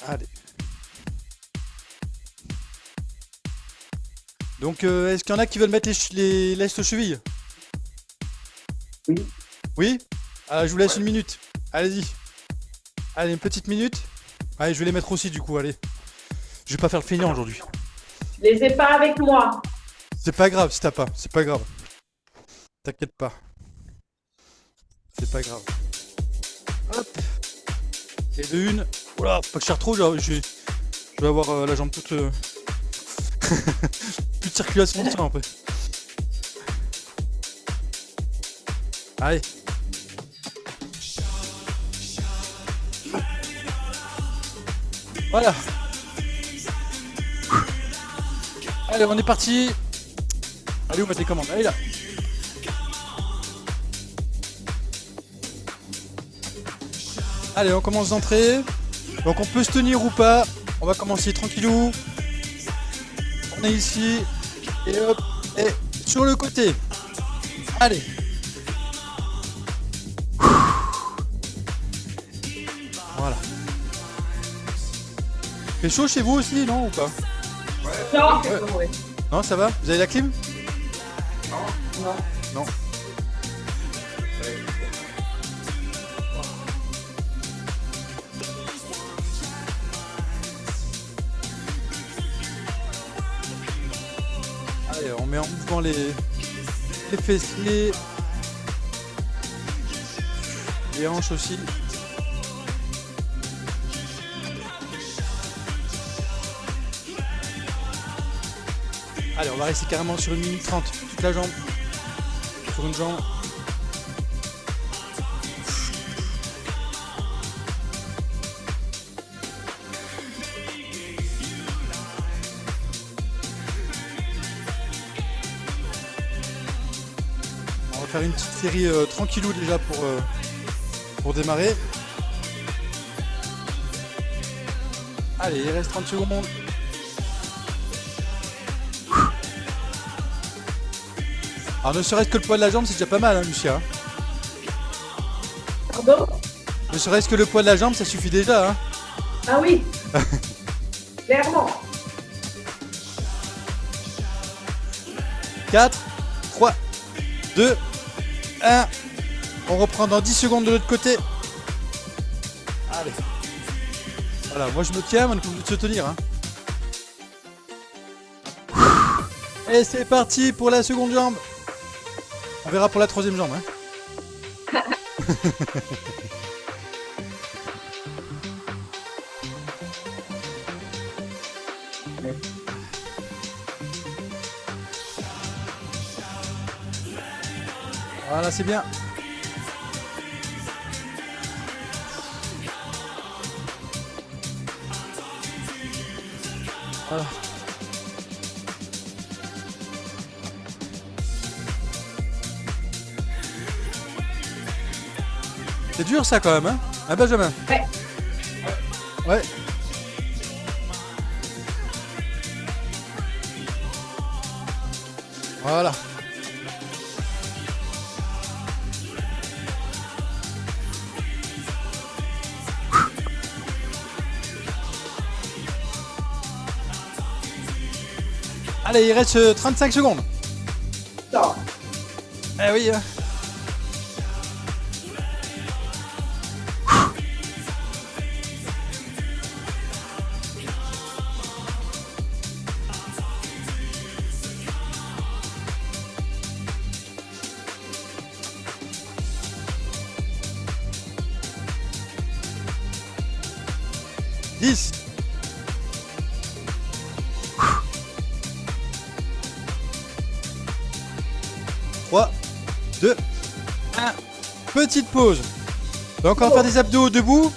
Allez. Donc, est-ce qu'il y en a qui veulent mettre les lestes aux chevilles? Oui. Oui? Ah, je vous laisse une minute. Allez-y. Allez, une petite minute. Allez, je vais les mettre aussi du coup, allez. Je vais pas faire le feignant aujourd'hui. Je les ai pas avec moi. C'est pas grave si t'as pas, c'est pas grave. T'inquiète pas. C'est pas grave. Hop. Et de une. Oula, faut pas que je tire trop, je vais avoir la jambe toute. Plus de circulation de sang après. Allez. Voilà. Allez, on est parti. Allez, où ma télécommande? Allez là. Allez, on commence d'entrer. Donc on peut se tenir ou pas. On va commencer tranquillou. On est ici. Et hop. Et sur le côté. Allez. Voilà. Fait chaud chez vous aussi, non ou pas? Non. Ouais. Non, ça va? Vous avez la clim? Non. Non. Allez, on met en mouvement les fessiers, les hanches aussi. Allez, on va rester carrément sur 1 minute 30, toute la jambe, sur une jambe. On va faire une petite série tranquillou déjà pour démarrer. Allez, il reste 30 secondes. Alors ne serait-ce que le poids de la jambe, c'est déjà pas mal, hein, Lucia. Pardon? Ne serait-ce que le poids de la jambe, ça suffit déjà, hein. Ah oui. Clairement. 4, 3, 2, 1. On reprend dans 10 secondes de l'autre côté. Allez. Voilà, moi je me tiens, on est obligé de se tenir, hein. Et c'est parti pour la seconde jambe. On verra pour la troisième jambe, hein. Voilà, c'est bien. Voilà. C'est dur ça quand même, hein? Hein, Benjamin? Ouais. Ouais. Voilà. Allez, il reste 35 secondes. Non. Eh oui. Hein. Dix. 3, 2, 1. Petite pause. Donc on va faire des abdos debout.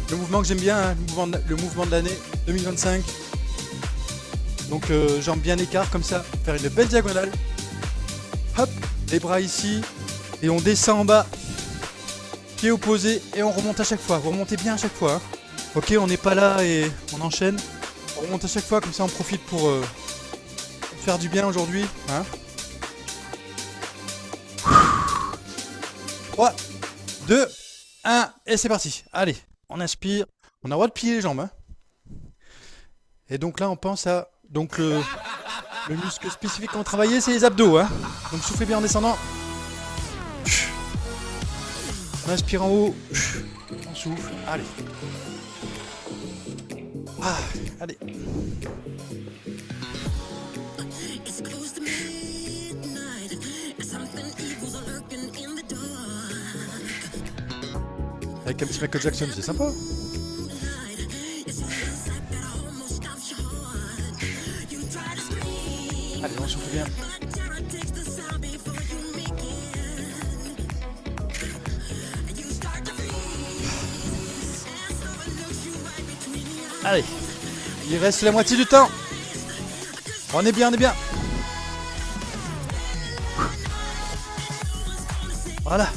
Le mouvement que j'aime bien, hein, le mouvement de l'année 2025. Donc jambes bien écart comme ça. Faire une belle diagonale. Hop, les bras ici. Et on descend en bas. Pied opposé et on remonte à chaque fois. Vous remontez bien à chaque fois. Hein. Ok, on n'est pas là et on enchaîne. On remonte à chaque fois, comme ça on profite pour faire du bien aujourd'hui. Hein. 3, 2, 1 et c'est parti. Allez, on inspire. On a le droit de plier les jambes. Hein. Et donc là, on pense à... Donc le muscle spécifique qu'on travaillait, c'est les abdos. Hein. Donc soufflez bien en descendant. On inspire en haut. On souffle. Allez. Ah, allez. Avec un petit Michael Jackson, c'est sympa. Allez, on souffle bien. Allez, il reste la moitié du temps. On est bien, on est bien. Voilà.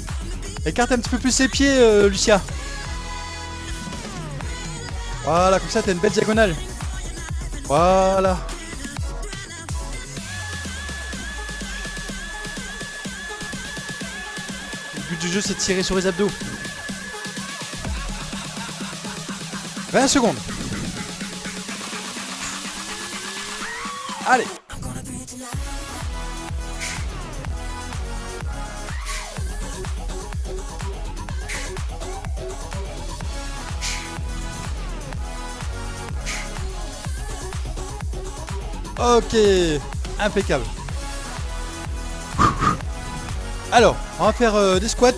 Écarte un petit peu plus les pieds, Lucia. Voilà, comme ça, t'as une belle diagonale. Voilà. Le but du jeu, c'est de tirer sur les abdos. 20 secondes. Allez. Ok, impeccable. Alors, on va faire des squats.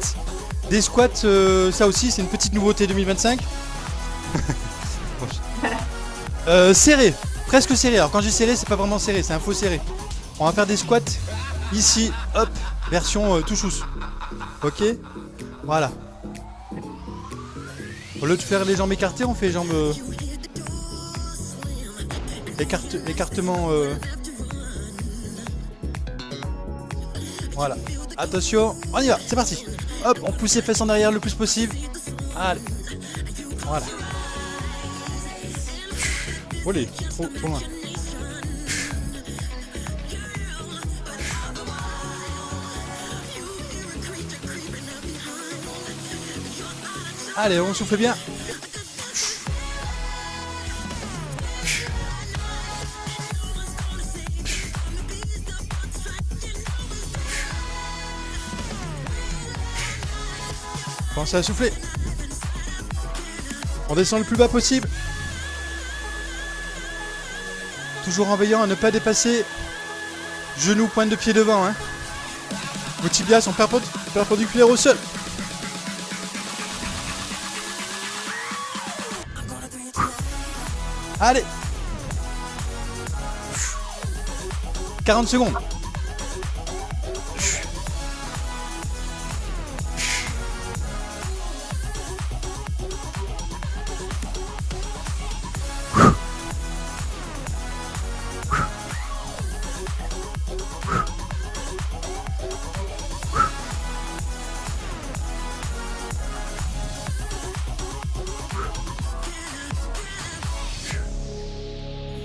Des squats, ça aussi, c'est une petite nouveauté 2025. Serré, presque serré. Alors quand je dis serré, c'est pas vraiment serré, c'est un faux serré. On va faire des squats ici, hop, version touchous. Ok, voilà. Au lieu de faire les jambes écartées, on fait les jambes écartement. Voilà. Attention, on y va, c'est parti. Hop, on pousse les fesses en arrière le plus possible. Allez. Voilà. Olé, trop loin. Allez, on souffle bien. Pensez à souffler. On descend le plus bas possible. Toujours en veillant à ne pas dépasser genoux, pointe de pied devant. Hein. Vos tibias sont perpendiculaires au sol. Allez. 40 secondes.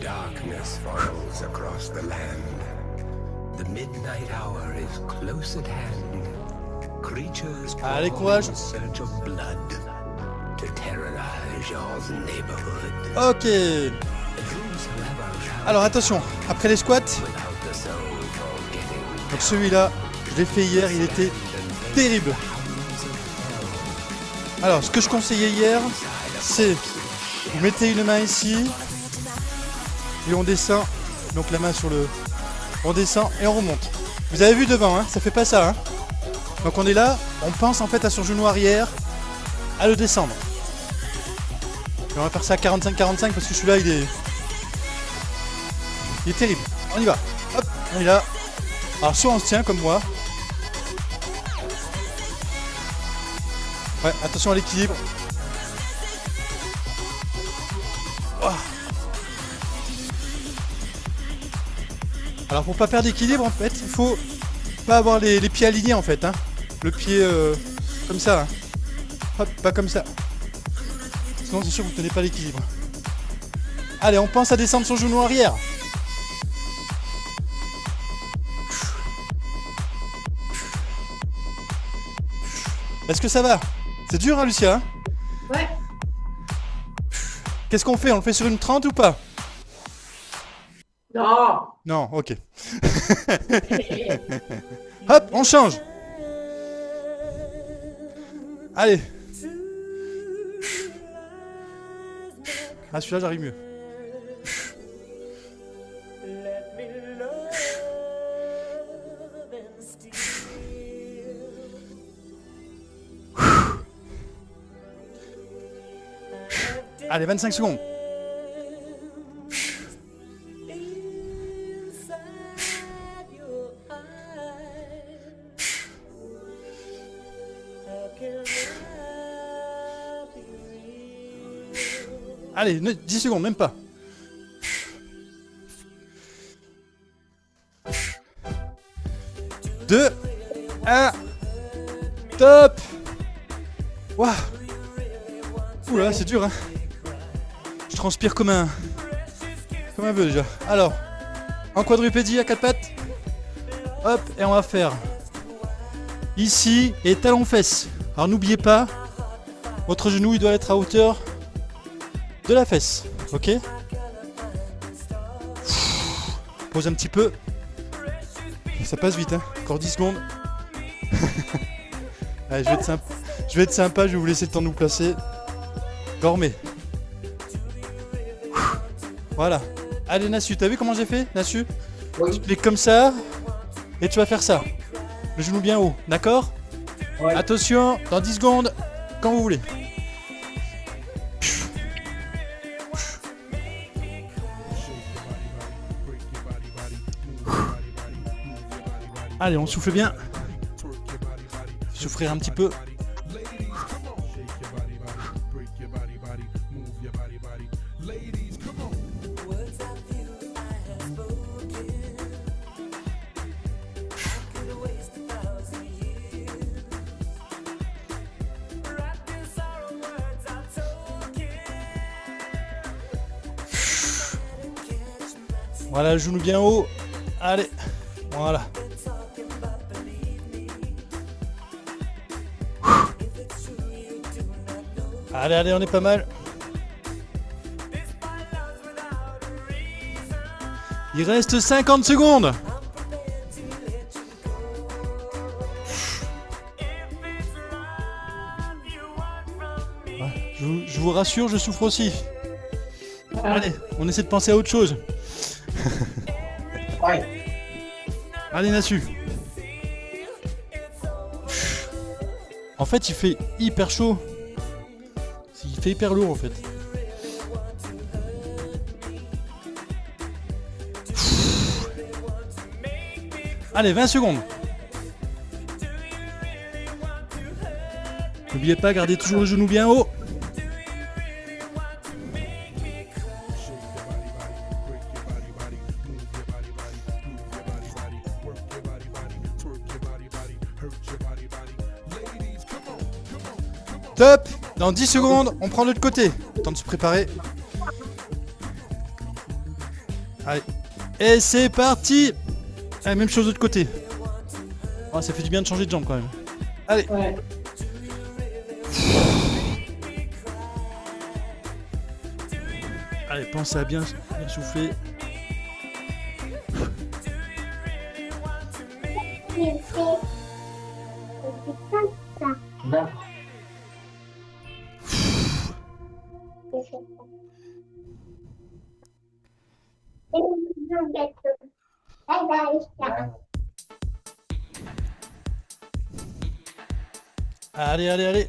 Darkness falls across the land. The midnight hour is close at hand. Creatures Allez, crawl courage. in search of blood to terrorize your neighborhood. Ok. Whosoever shall Alors attention, après les squats, without the soul forgetting donc celui-là, je l'ai fait hier, il était terrible. Alors ce que je conseillais hier, c'est vous mettez une main ici et on descend. Donc la main sur le... On descend et on remonte. Vous avez vu devant, hein, ça fait pas ça. Hein. Donc on est là, on pense en fait à son genou arrière, à le descendre. Et on va faire ça à 45-45 parce que celui-là il est terrible. On y va. Hop, on est là. Alors soit on se tient comme moi. Ouais, attention à l'équilibre. Oh. Alors pour pas perdre d'équilibre en fait, il faut pas avoir les pieds alignés en fait. Hein. Le pied comme ça. Hein. Hop, pas comme ça. Sinon c'est sûr que vous ne tenez pas l'équilibre. Allez, on pense à descendre son genou arrière. Est-ce que ça va? C'est dur hein Lucia hein. Ouais. Qu'est-ce qu'on fait? On le fait sur une 30 ou pas? Non. Non, ok. Hop, on change. Allez. Ah, celui-là, j'arrive mieux. Allez, 25 secondes. Allez, 10 secondes, même pas. Deux, 1, top. Waouh. Oula, c'est dur, hein. Je transpire comme un bœuf déjà. Alors, en quadrupédie à 4 pattes. Hop, et on va faire ici et talon fesses. Alors n'oubliez pas, votre genou il doit être à hauteur de la fesse, ok? Pose un petit peu. Ça passe vite, hein. Encore 10 secondes. Allez, je vais être sympa, je vais vous laisser le temps de vous placer. Dormez. Voilà. Allez Nassu, t'as vu comment j'ai fait, Nassu? Oui. Tu plies comme ça et tu vas faire ça. Le genou bien haut, d'accord? Ouais. Attention, dans 10 secondes, quand vous voulez. Allez, on souffle bien. Souffrir un petit peu. Voilà, le genou bien haut. Allez, voilà. Allez, allez, on est pas mal. Il reste 50 secondes. Ouais, je vous rassure, je souffre aussi. Allez, on essaie de penser à autre chose. Ouais. Allez, Nassu. En fait, il fait hyper chaud. Il fait hyper lourd en fait. Allez, 20 secondes. N'oubliez pas, gardez toujours le genou bien haut. Top. Dans 10 secondes, on prend l'autre côté. Temps de se préparer. Allez. Et c'est parti. Allez, même chose de l'autre côté. Oh, ça fait du bien de changer de jambe quand même. Allez. Ouais. Allez, pensez à bien souffler. Non. Allez, allez, allez.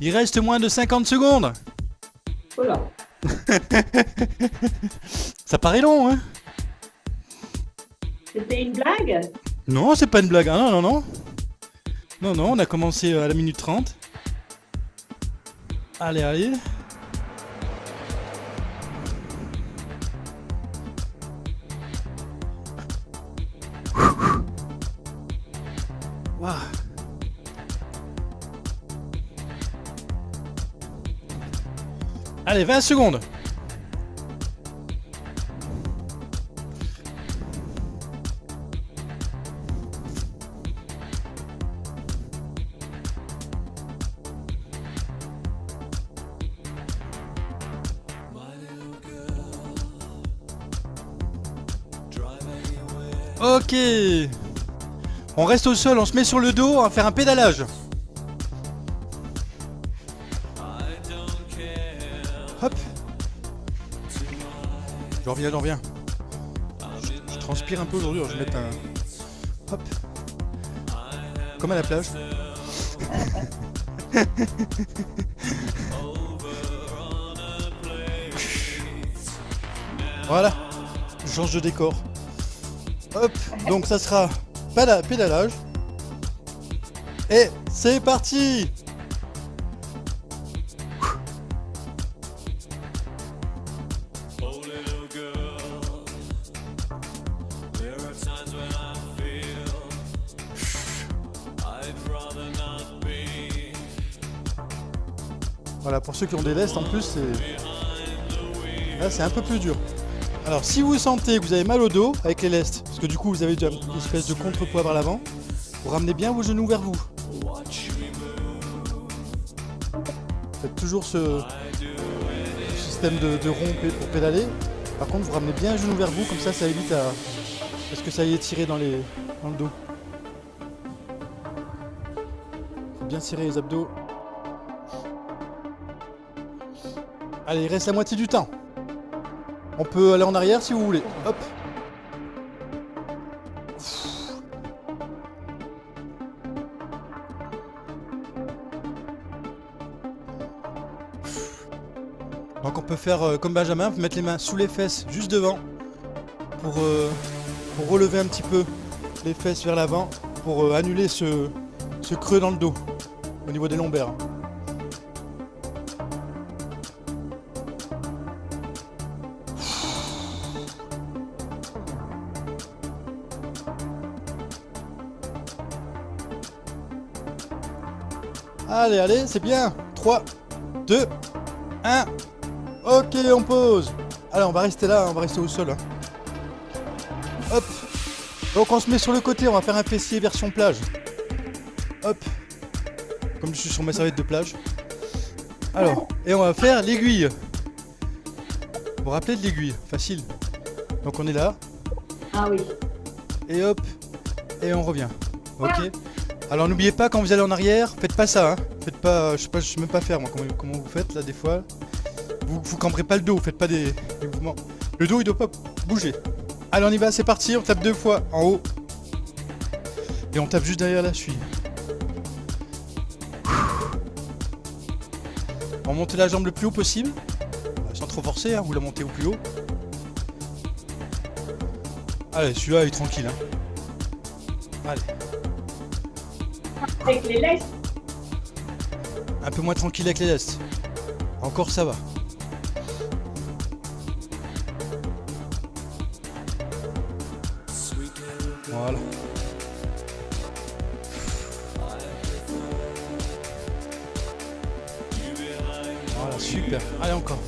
Il reste moins de 50 secondes. Oula. Ça paraît long, hein? C'était une blague? Non, c'est pas une blague. Ah, non, non, non. Non, non, on a commencé à la minute 30. Allez, allez. Waouh. Allez, 20 secondes. Ok. On reste au sol, on se met sur le dos, on va faire un pédalage. Hop. J'en reviens. Je transpire un peu aujourd'hui, alors je vais mettre un... Hop. Comme à la plage. Voilà. Je change de décor. Hop. Donc ça sera pédalage. Et c'est parti. Voilà, pour ceux qui ont des lestes en plus, là c'est un peu plus dur. Alors si vous sentez que vous avez mal au dos avec les lestes, parce que du coup vous avez déjà une espèce de contrepoids vers l'avant, vous ramenez bien vos genoux vers vous. Faites toujours ce système de rond pour pédaler. Par contre vous ramenez bien les genoux vers vous, comme ça évite à ce que ça aille tirer dans le dos. Faut bien serrer les abdos. Allez, il reste la moitié du temps. On peut aller en arrière si vous voulez. Hop. Donc on peut faire comme Benjamin, mettre les mains sous les fesses juste devant pour relever un petit peu les fesses vers l'avant pour annuler ce creux dans le dos au niveau des lombaires. Allez, c'est bien. 3, 2, 1. Ok, on pose. Allez, on va rester là, on va rester au sol. Hein. Hop. Donc on se met sur le côté, on va faire un fessier version plage. Hop. Comme je suis sur ma serviette de plage. Alors, et on va faire l'aiguille. Vous vous rappelez de l'aiguille? Facile. Donc on est là. Ah oui. Et hop. Et on revient. Ok. Alors n'oubliez pas, quand vous allez en arrière, faites pas ça, hein. Faites pas, je sais même pas faire moi comment vous faites là des fois. Vous cambrez pas le dos, vous faites pas des mouvements. Le dos il doit pas bouger. Allez on y va, c'est parti, on tape 2 fois en haut. Et on tape juste derrière la cheville. On monte la jambe le plus haut possible. Sans trop forcer, hein, vous la montez au plus haut. Allez, celui-là il est tranquille. Hein. Allez. Avec les lestes. Un peu moins tranquille avec les lestes. Encore ça va. Voilà. Voilà, super. Allez encore.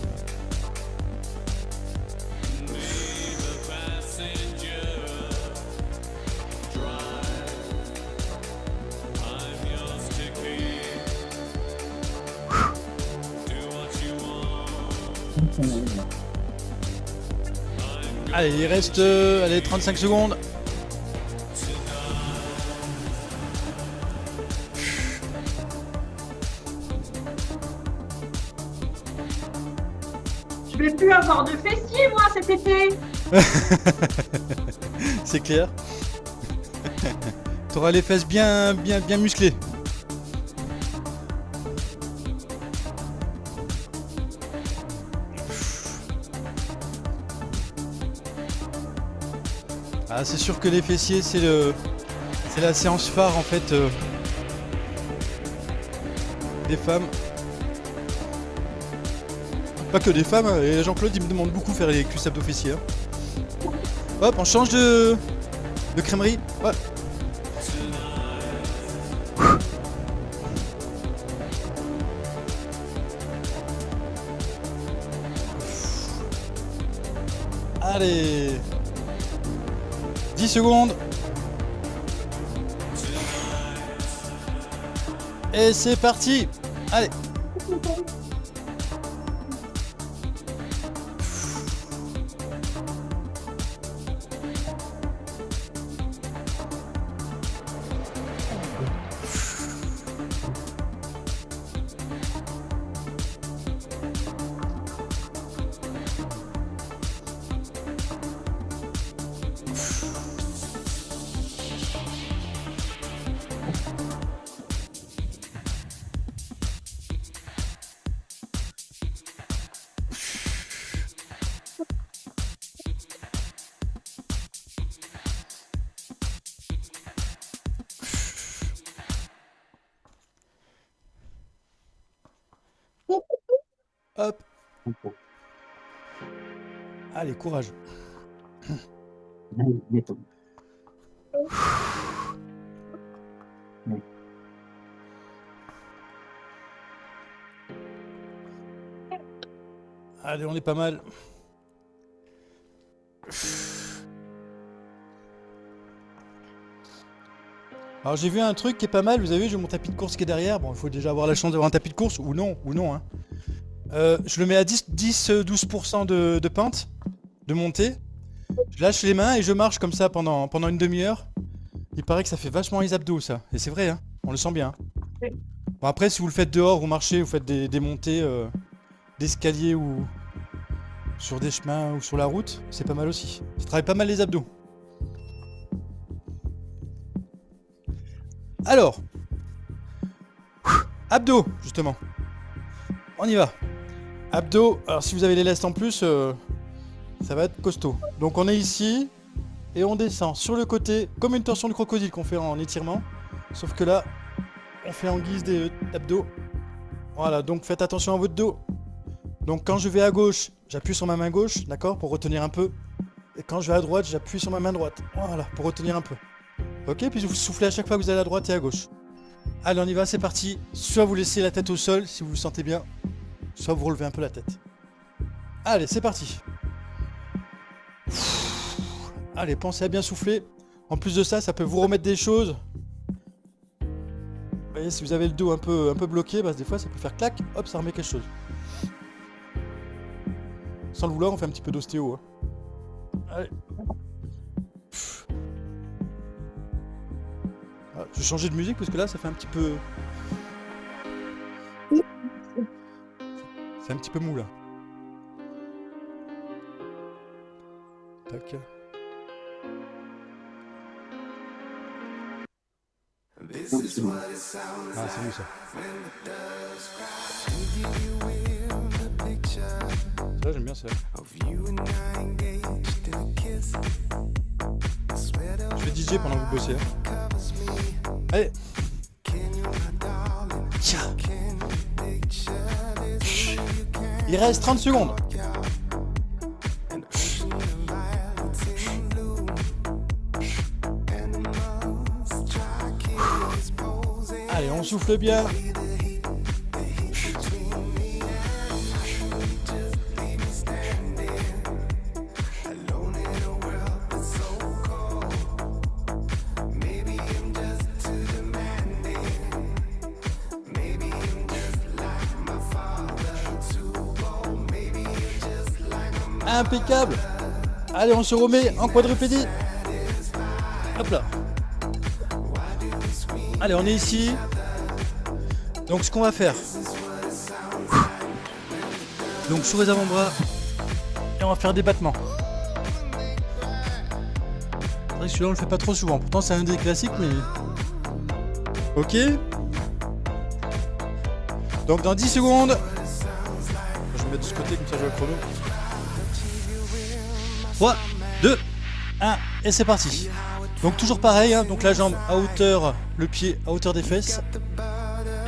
Allez, il reste 35 secondes. Je vais plus avoir de fessiers moi cet été. C'est clair. T'auras les fesses bien musclées. Ah, c'est sûr que les fessiers c'est la séance phare en fait des femmes. Pas que des femmes, et Jean-Claude il me demande beaucoup de faire les cuisses abdos fessiers. Hein. Hop, on change de crèmerie. Ouais. Allez, 10 secondes. Et c'est parti. Allez. Hop. Allez, courage. Allez, on est pas mal. Alors j'ai vu un truc qui est pas mal, vous avez vu, j'ai mon tapis de course qui est derrière. Bon, il faut déjà avoir la chance d'avoir un tapis de course, ou non, hein. Je le mets à 10-12% de pente, de montée. Je lâche les mains et je marche comme ça pendant une demi-heure. Il paraît que ça fait vachement les abdos, ça. Et c'est vrai, hein, on le sent bien. Bon, après, si vous le faites dehors, vous marchez, vous faites des montées d'escalier ou sur des chemins ou sur la route, c'est pas mal aussi. Ça travaille pas mal les abdos. Alors, abdos, justement. On y va. Abdos, alors si vous avez les lestes en plus, ça va être costaud. Donc on est ici, et on descend sur le côté, comme une torsion de crocodile qu'on fait en étirement. Sauf que là, on fait en guise d'abdos. Voilà, donc faites attention à votre dos. Donc quand je vais à gauche, j'appuie sur ma main gauche, d'accord, pour retenir un peu. Et quand je vais à droite, j'appuie sur ma main droite. Voilà, pour retenir un peu. Ok, puis vous soufflez à chaque fois que vous allez à droite et à gauche. Allez, on y va, c'est parti. Soit vous laissez la tête au sol, si vous le sentez bien, soit vous relevez un peu la tête. Allez, c'est parti. Allez, pensez à bien souffler. En plus de ça, ça peut vous remettre des choses. Vous voyez, si vous avez le dos un peu bloqué, bah, des fois ça peut faire clac, hop, ça remet quelque chose. Sans le vouloir, on fait un petit peu d'ostéo. Hein. Allez. Ah, je vais changer de musique parce que là, ça fait un petit peu... C'est un petit peu mou là. Tac. Ah, c'est mieux ça. Ça, j'aime bien ça. Je vais DJ pendant que vous bossez. Hein. Allez. Tiens. Il reste 30 secondes. Allez, on souffle bien. Impeccable. Allez, on se remet en quadrupédie. Hop là. Allez, on est ici. Donc ce qu'on va faire. Donc sur les avant-bras. Et on va faire des battements. C'est vrai que celui-là on le fait pas trop souvent. Pourtant c'est un des classiques mais... Ok. Donc dans 10 secondes. Je vais me mettre de ce côté comme ça je vois le chrono. 3, 2, 1 et c'est parti. Donc toujours pareil, hein, donc la jambe à hauteur, le pied à hauteur des fesses.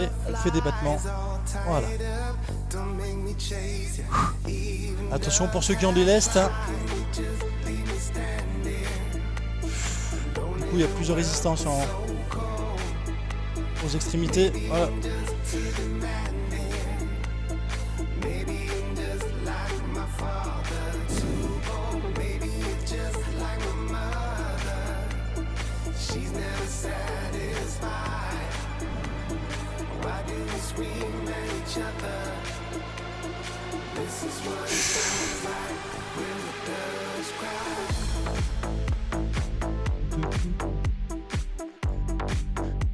Et on fait des battements. Voilà. Attention pour ceux qui ont des lestes. Hein. Du coup il y a plusieurs résistances aux extrémités. Voilà.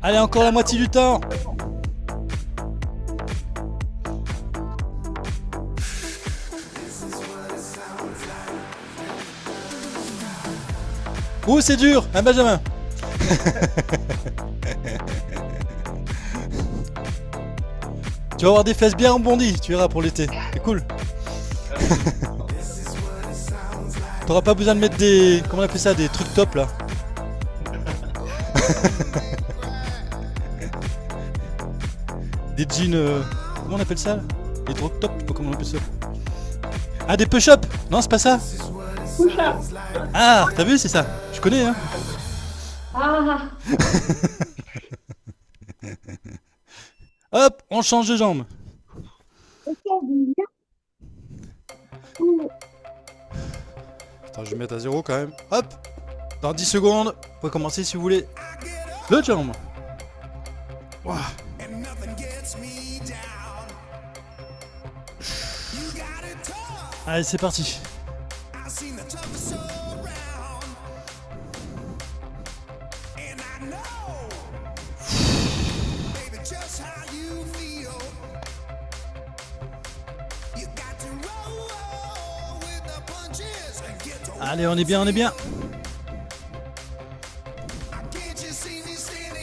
Allez, encore la moitié du temps. Oh, c'est dur, un Benjamin. Tu vas avoir des fesses bien rebondies, tu verras pour l'été. C'est cool. T'auras pas besoin de mettre des... Comment on appelle ça? Des trucs top là. Des jeans... Comment on appelle ça là? Les drop top, je sais pas comment on appelle ça. Ah, des push-up. Non, c'est pas ça. Push-up. Ah, t'as vu, c'est ça. Je connais, hein. Ah, Hop, on change de jambe. Attends, je vais mettre à 0 quand même. Hop. Dans 10 secondes, vous pouvez commencer si vous voulez. L'autre jambe. Ouah. Allez, c'est parti. Allez, on est bien, on est bien.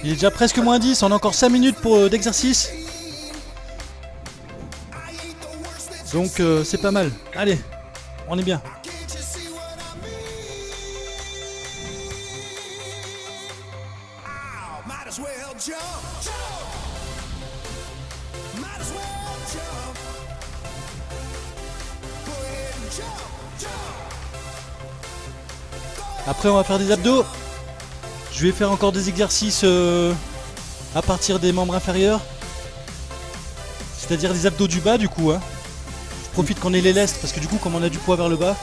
Il est déjà presque moins 10, on a encore 5 minutes pour d'exercice. Donc c'est pas mal. Allez, on est bien. Après on va faire des abdos. Je vais faire encore des exercices à partir des membres inférieurs. C'est-à-dire des abdos du bas du coup. Hein. Je profite qu'on ait les lestes parce que du coup comme on a du poids vers le bas,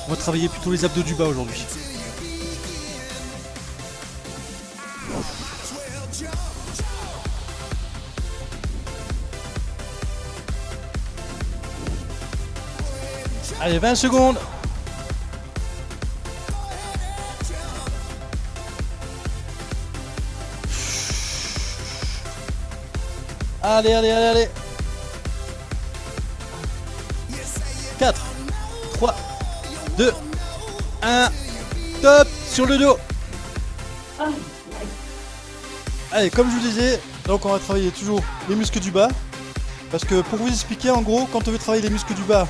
on va travailler plutôt les abdos du bas aujourd'hui. Allez, 20 secondes. Allez, allez, allez, allez. 4, 3, 2, 1. Top sur le dos. Allez, comme je vous disais, donc on va travailler toujours les muscles du bas. Parce que pour vous expliquer, en gros, quand on veut travailler les muscles du bas,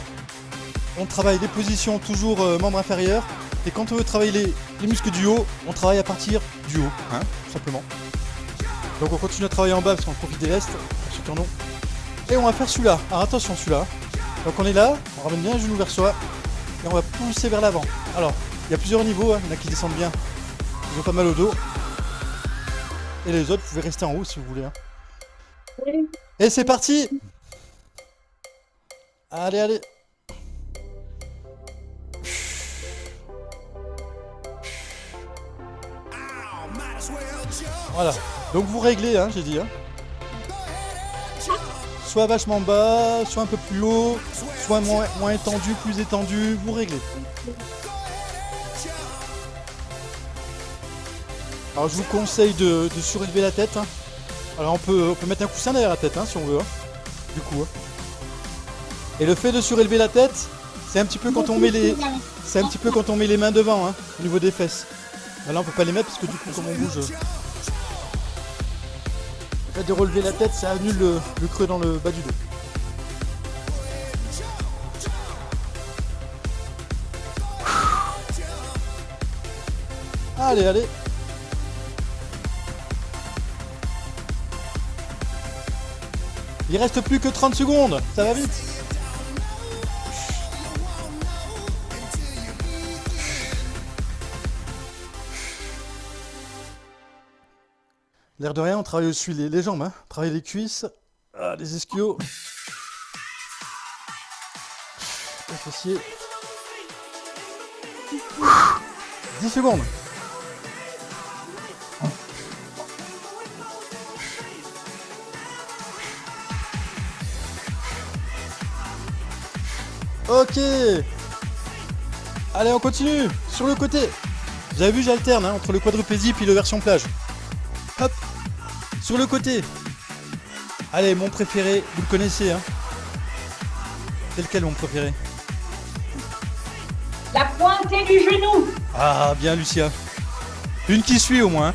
on travaille les positions toujours membres inférieurs. Et quand on veut travailler les muscles du haut, on travaille à partir du haut, hein, tout simplement. Donc on continue à travailler en bas parce qu'on profite des lestes, pour ceux qui en ont. Et on va faire celui-là. Alors attention, celui-là. Donc on est là, on ramène bien le genou vers soi. Et on va pousser vers l'avant. Alors, il y a plusieurs niveaux, hein. Il y en a qui descendent bien. Ils ont pas mal au dos. Et les autres, vous pouvez rester en haut si vous voulez. Hein. Et c'est parti. Allez, allez. Voilà, donc vous réglez, hein, j'ai dit. Hein. Soit vachement bas, soit un peu plus haut, soit moins étendu, plus étendu, vous réglez. Alors je vous conseille de surélever la tête. Hein. Alors on peut mettre un coussin derrière la tête hein, si on veut. Hein. Du coup. Hein. Et le fait de surélever la tête, c'est un petit peu quand on met les. C'est un petit peu quand on met les mains devant, hein, au niveau des fesses. Là on peut pas les mettre parce que du coup comme on bouge. Le fait de relever la tête, ça annule le creux dans le bas du dos. Allez, allez. Il reste plus que 30 secondes, ça va vite. L'air de rien, on travaille aussi les jambes, hein. On travaille les cuisses, les ischios, les fessiers. 10 secondes. Ok. Allez, on continue. Sur le côté. Vous avez vu, j'alterne hein, entre le quadrupédie et le version plage. Hop. Sur le côté. Allez, mon préféré, vous le connaissez. Hein. C'est lequel mon préféré? La pointée du genou. Ah, bien Lucia. Une qui suit au moins.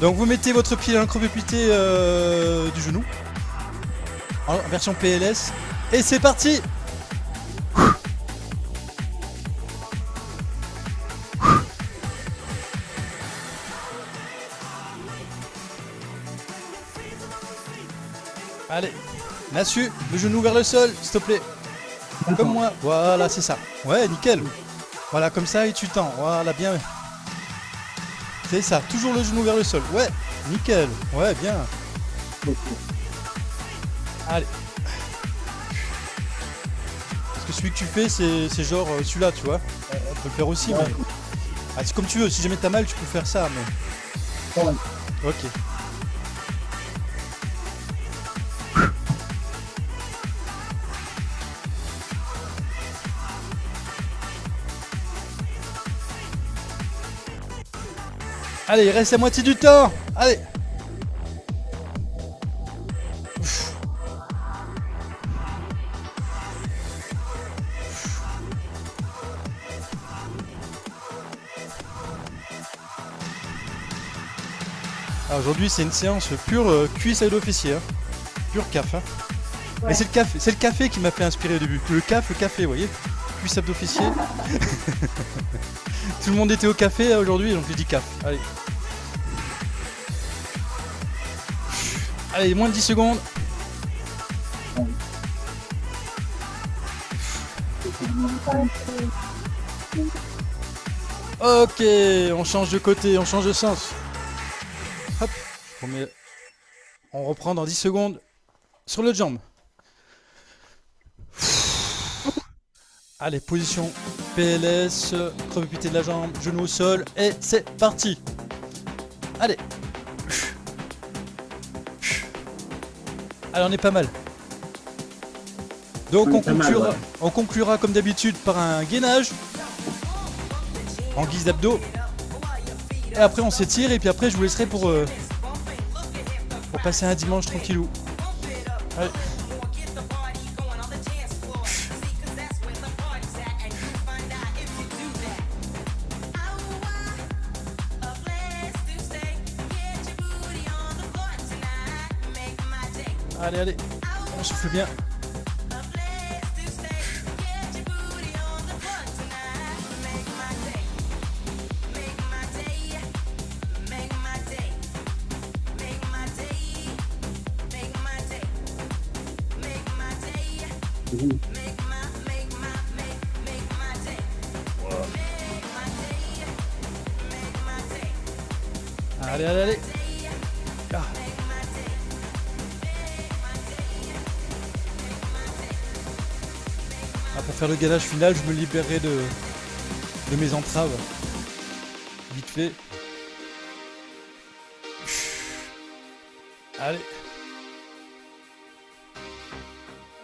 Donc vous mettez votre pied dans le creux-pied du genou. En version PLS. Et c'est parti. Allez, Nassu, le genou vers le sol, s'il te plaît. Comme moi, voilà, c'est ça. Ouais, nickel. Voilà, comme ça, et tu tends. Voilà, bien. C'est ça, toujours le genou vers le sol. Ouais, nickel. Ouais, bien. Allez. Parce que celui que tu fais, c'est genre celui-là, tu vois. On peut le faire aussi, mais... Ah, c'est comme tu veux, si jamais t'as mal, tu peux faire ça, mais... Ouais. Ok. Allez, il reste la moitié du temps. Allez. Alors aujourd'hui c'est une séance pure cuisse à l'officier, hein. Pure CAF. Hein. Ouais. Mais c'est le café qui m'a fait inspirer au début. Le café, vous voyez. Cuisse à d'officier. Tout le monde était au café aujourd'hui, donc j'ai dit CAF. Allez. Allez, moins de 10 secondes. Ok, on change de côté, on change de sens. Hop, on reprend dans 10 secondes sur le jambe. Allez, position PLS, crevepité de la jambe, genou au sol, et c'est parti. Allez. Allez, on est pas mal. Donc on conclura comme d'habitude par un gainage en guise d'abdos. Et après on s'étire et puis après je vous laisserai pour passer un dimanche tranquillou. Allez. Allez, allez, on souffle bien. Allez, allez, allez. Ah. Ah, pour faire le gainage final, je me libérerai de mes entraves. Vite fait. Allez.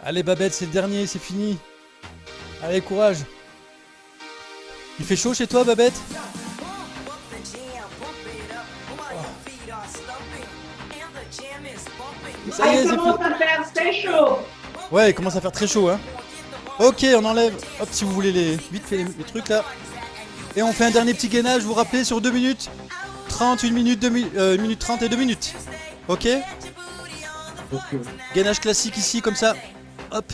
Allez Babette, c'est le dernier, c'est fini. Allez, courage. Il fait chaud chez toi, Babette? Ça y est, Il c'est commence fini. à faire très chaud. Ouais, il commence à faire très chaud, hein. Ok, on enlève, hop, si vous voulez vite fait les trucs là. Et on fait un dernier petit gainage, vous vous rappelez, sur 2 minutes 30, 1 minute, 1 minute 30 et 2 minutes. Ok? Gainage classique ici, comme ça. Hop.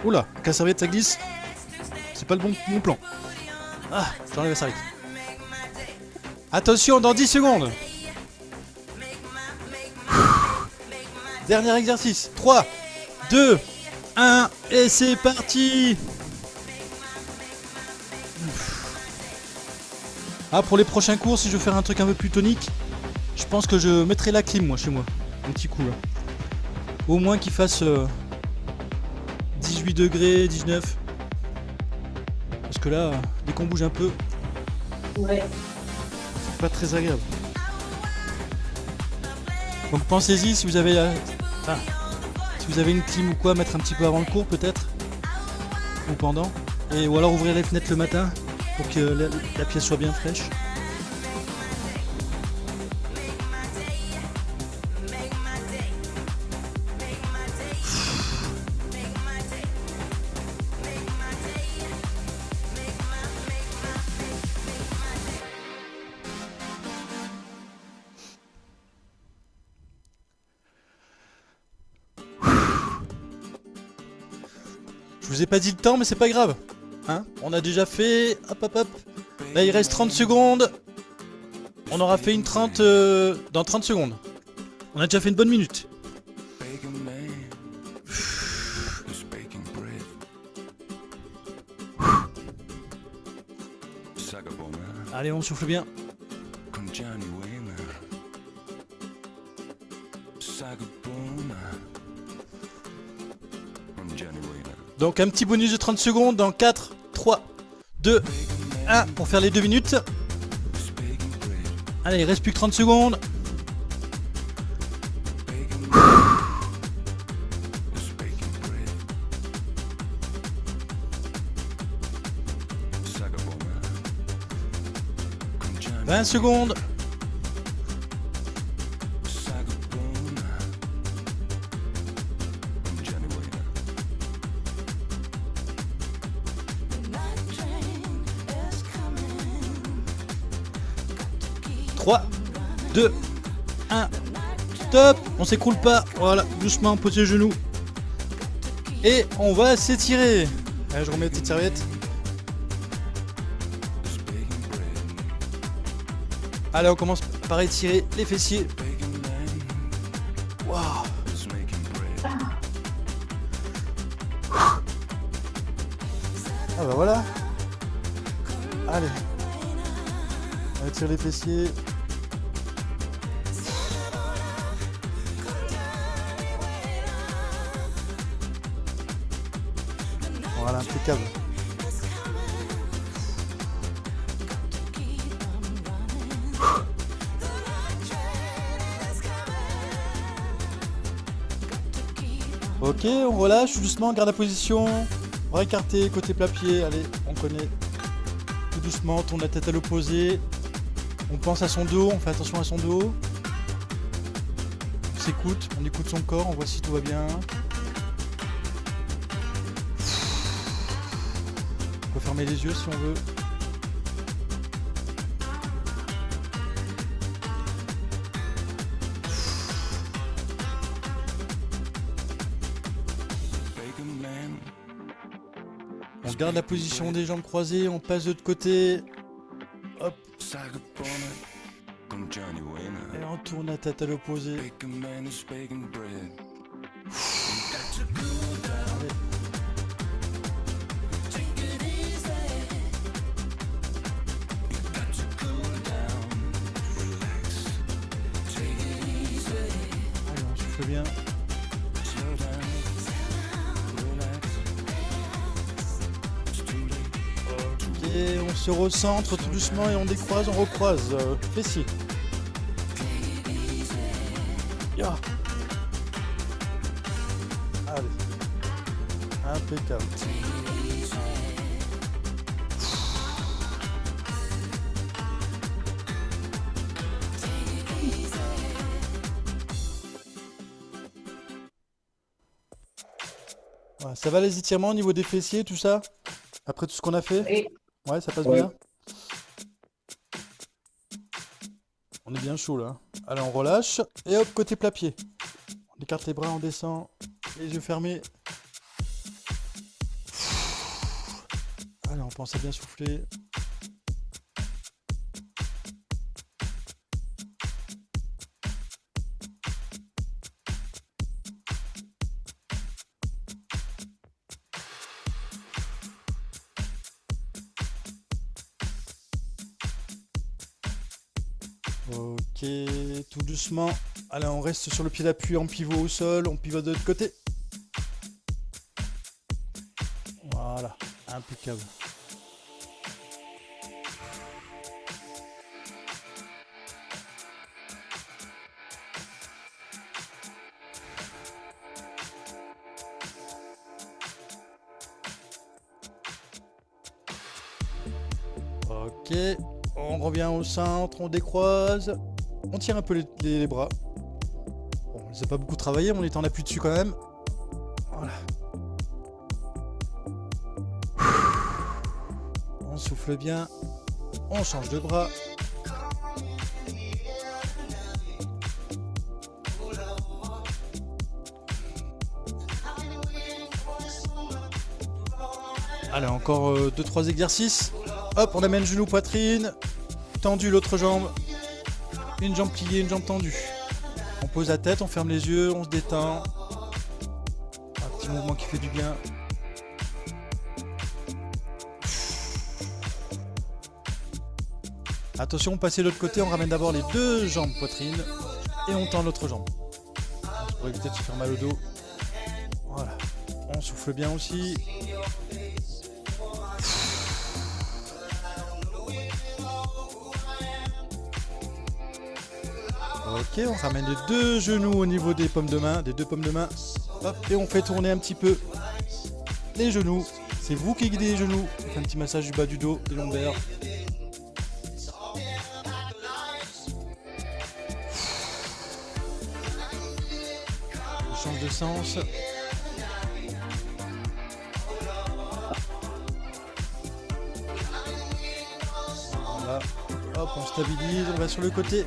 Oula, la serviette ça glisse. C'est pas le bon plan. Ah, j'enlève la serviette. Attention, dans 10 secondes. Dernier exercice. 3, 2, 1, et c'est parti. Ah, pour les prochains cours, si je veux faire un truc un peu plus tonique, je pense que je mettrai la clim, moi, chez moi. Un petit coup, là. Au moins qu'il fasse 18 degrés, 19. Parce que là, dès qu'on bouge un peu, Ouais. c'est pas très agréable. Donc pensez-y si vous avez si vous avez une clim ou quoi, mettre un petit peu avant le cours peut-être. Ou pendant. Ou alors ouvrir les fenêtres le matin pour que la pièce soit bien fraîche. Je vous ai pas dit le temps, mais c'est pas grave. Hein, on a déjà fait... Hop, hop, hop. Là, il reste 30 secondes. On aura fait une 30... dans 30 secondes. On a déjà fait une bonne minute. Allez, on souffle bien. Donc un petit bonus de 30 secondes dans 4, 3, 2, 1 pour faire les 2 minutes. Allez, il reste plus que 30 secondes. « 20 secondes. » Trois, 2, 1, top. On s'écroule pas, voilà, doucement, pose les genoux. Et on va s'étirer. Allez, je remets la petite serviette. Allez, on commence par étirer les fessiers. Waouh. Ah bah voilà. Allez. On étire les fessiers. Voilà, impeccable. Ok, on relâche doucement, on garde la position. Bras écartés, côté plat pied. Allez, on connaît. Tout doucement, on tourne la tête à l'opposé. On pense à son dos, on fait attention à son dos. On s'écoute, on écoute son corps, on voit si tout va bien. On peut fermer les yeux si on veut. On garde la position des jambes croisées, on passe de l'autre côté. Hop. Et on tourne la tête à l'opposé. Allez, on souffle bien. Et on se recentre tout doucement et on décroise, on recroise. Fessier. Yeah. Allez. Impeccable. Ouais, ça va les étirements au niveau des fessiers, tout ça? Après tout ce qu'on a fait? Oui. Ouais, ça passe Ouais. bien. On est bien chaud là. Allez, on relâche. Et hop, côté plat pied. On écarte les bras, on descend. Les yeux fermés. Allez, on pense à bien souffler. Ok, tout doucement. Allez, on reste sur le pied d'appui en pivot au sol. On pivote de l'autre côté. Voilà, impeccable. Ok, on revient au centre, on décroise. On tire un peu les bras. Bon, on les a pas beaucoup travaillé, mais on est en appui dessus quand même. Voilà. On souffle bien. On change de bras. Allez, encore 2-3 exercices. Hop, on amène genou, poitrine. Tendu l'autre jambe. Une jambe pliée, une jambe tendue. On pose la tête, on ferme les yeux, on se détend. Un petit mouvement qui fait du bien. Attention, passez de l'autre côté, on ramène d'abord les deux jambes poitrine et on tend l'autre jambe. Pour éviter de se faire mal au dos. Voilà. On souffle bien aussi. Ok, on ramène les deux genoux au niveau des paumes de main, des deux paumes de main. Hop, et on fait tourner un petit peu les genoux. C'est vous qui guidez les genoux. On fait un petit massage du bas du dos, des lombaires. On change de sens. Voilà. Hop, on stabilise, on va sur le côté.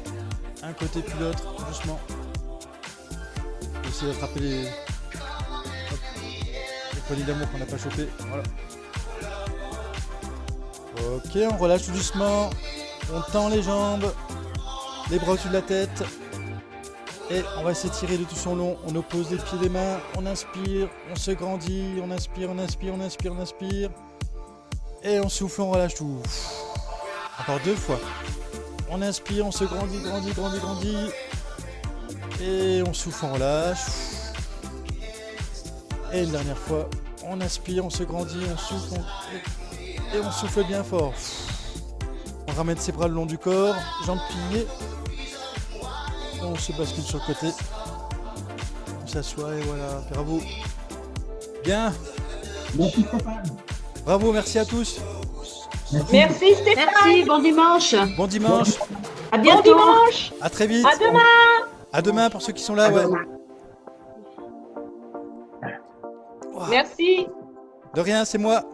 Un côté puis l'autre, doucement. On va essayer d'attraper les poignées d'amour qu'on n'a pas chopé. Voilà. Ok, on relâche tout doucement. On tend les jambes, les bras au-dessus de la tête. Et on va s'étirer de tout son long. On oppose les pieds et les mains. On inspire, on se grandit. On inspire, on inspire, on inspire, on inspire. Et on souffle, on relâche tout. Encore 2 fois. On inspire, on se grandit, grandit, grandit, grandit. Et on souffle, on relâche. Et une dernière fois, on inspire, on se grandit, on souffle, et on souffle bien fort. On ramène ses bras le long du corps, jambes pliées. Et on se bascule sur le côté. On s'assoit et voilà, bravo. Bien. Merci Stéphane. Bravo, merci à tous. Merci Stéphane. Merci, bon dimanche. Bon dimanche. À Bon bientôt. dimanche. À très vite. À demain. À demain pour ceux qui sont là. Ouais. Merci. De rien, c'est moi.